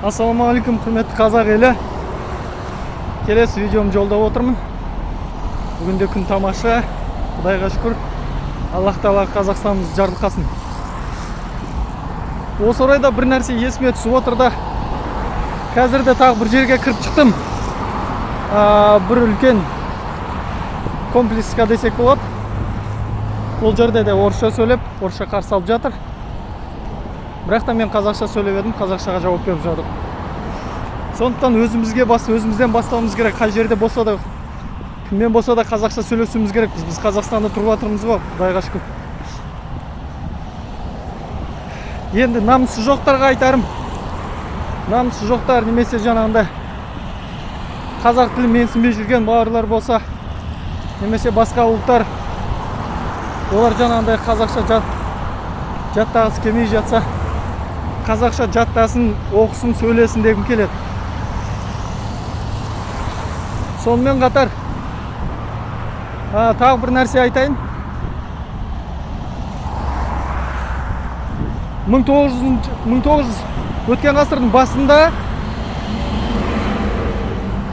Ассалаумағалейкум, құрметті қазақ елі. Келесі видеом жолдап отырмын. Бүгінде күн тамаша. Құдайға шүкір. Аллах Тағала Қазақстанымыз жарылқасын. Осы орайда бір нәрсе есіме түсіп отырды. Қазірде тағы бір жерге кіріп шықтым. Бір үлкен комплексқа десек болады. Ол жерде де орысша сөйлеп, орысша қарсы алып жатыр. Бірақ та мен қазақша сөйлеп едім, қазақшаға жауап беріп жатыр. Сондықтан өзімізден бастауымыз керек. Қай жерде болса да, кіммен болса да қазақша сөйлесуіміз керек. Біз Қазақстанда тұрып жатырмыз ғой, Құдайға шүкір. Енді намысы жоқтарға айтарым. Намысы жоқтар немесе жаңағындай қазақ тілін менсінбей жүрген бауырлар болса, немесе басқа ұлттар, олар жаңағындай қазақша жаттағысы келмей жатса, қазақша жаттасын, оқысын, сөйлесін дегім келеді. Сонымен қатар тағы бір нәрсе айтайын. 1900 өткен ғасырдың басында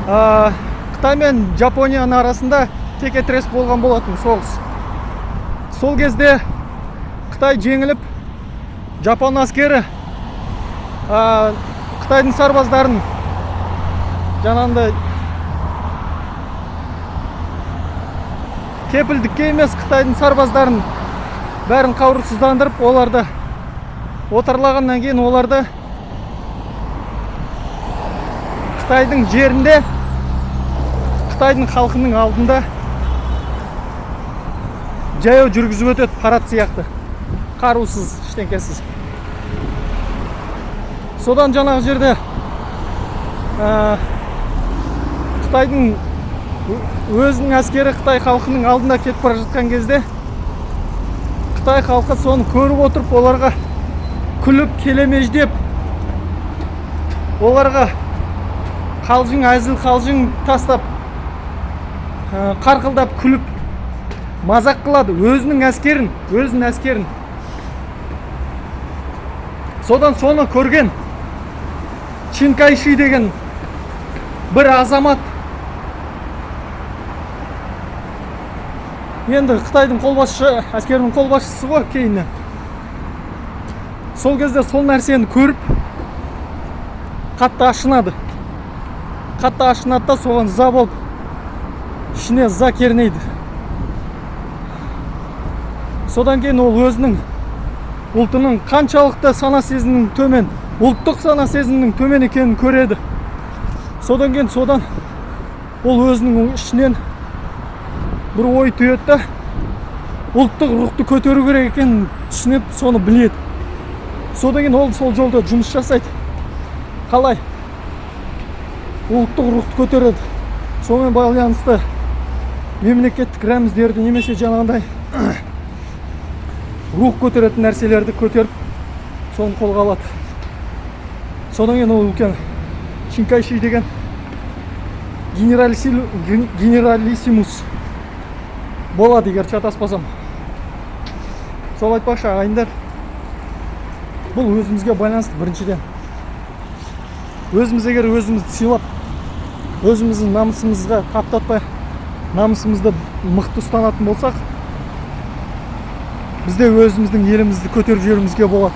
Қытай мен Жапонияның арасында текетірес болған болатын соғыс. Сол кезде Қытай жеңіліп, Жапон әскері Қытайдың сарбаздарын жаңағындай кепілдікке емес, Қытайдың сарбаздарын бәрін қарусыздандырып, оларды отарлағаннан кейін оларды Қытайдың жерінде, Қытайдың халқының алдында жаяу жүргізіп өтеді, парад сияқты, қарусыз, ештеңкесіз. Содан жаңағы жерде Қытайдың өзінің әскері Қытай халқының алдында кетіп бара жатқан кезде Қытай халқы соны көріп отырып, оларға күліп, келемеждеп, оларға қалжың, әзіл қалжың тастап, қарқылдап күліп, мазақ қылады өзінің әскерін. Содан соны көрген Чин Кайши деген бір азамат, енді Қытайдың әскерінің қолбасшысы ғой кейіннен. Сол кезде сол нәрсені көріп, қатты ашынады. Қатты ашынады да соған ыза болып, ішіне ыза кернейді. Содан кейін ол өзінің ұлтының қаншалықты сана сезімінің төмен, ұлттық сана сезімінің төмен екенін көреді. Содан ол өзінің ішінен бір ой түйеді, ұлттық рухты көтеру керек екенін түсініп, соны біледі. Содан кейін ол сол жолда жұмыс жасайды. Қалай ұлттық рухты көтереді. Сонымен байланысты мемлекеттік рәміздерді немесе жаңағындай рух көтеретін нәрселерді көтеріп, соны қолға алады. Содан кейін ол үлкен Чин Кайши деген генералиссимус болады, егер шатаспасам. Сол айтпақшы ағайындар, бұл өзімізге байланысты. Біріншіден өзіміз егер өзімізді сыйлап, өзіміздің намысымызға таптатпай, намысымызды мықты ұстанатын болсақ, бізде өзіміздің елімізді көтеріп жіберуімізге болады.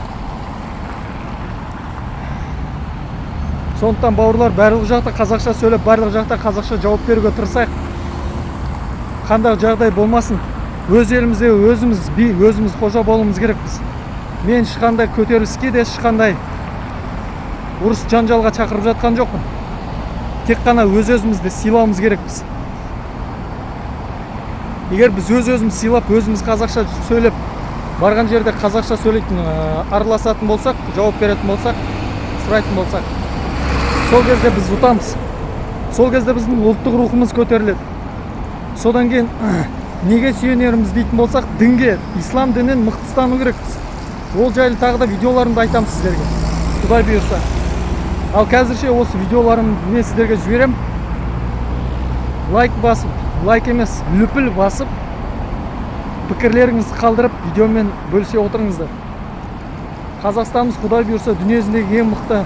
Сондықтан бауырлар, барлық жақта қазақша сөйлеп, барлық жақта қазақша жауап беруге тырысайық. Қандай жағдай болмасын, өз елімізде өзіміз қожа болуымыз керекпіз. Мен ешқандай көтеріліске де, ешқандай ұрыс жанжалға шақырып жатқан жоқпын. Тек қана өзімізді сыйлауымыз керекпіз. Егер біз өзіміз сыйлап, өзіміз қазақша сөйлеп, барған жерде қазақша сөйлейтін, араласатын болсақ, жауап беретін болсақ, сұрайтын болсақ, сол кезде біз ұтамыз. Сол кезде біздің ұлттық рухымыз көтеріледі. Содан кейін неге сүйенеріміз дейтін болсақ, дінге, ислам дінін мықты ұстану керекпіз. Ол жайлы тағы да видеоларымды айтам сіздерге, Құдай бұйырса. Ал қазірше осы видеоларымды мен сіздерге жіберем. Лайк басып, лайк емес, лүпіл басып, пікірлеріңізді қалдырып, видеомен бөлісе отырыңыздар. Қазақстанымыз Құдай бұйырса дүниежүзіндегі ең мықты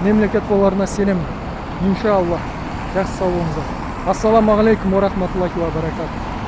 мемлекет боларына сенемін. Иншалла. Жақсы сау болыңыздар. Ассаламу алейкум ва рахматуллахи ва баракатух.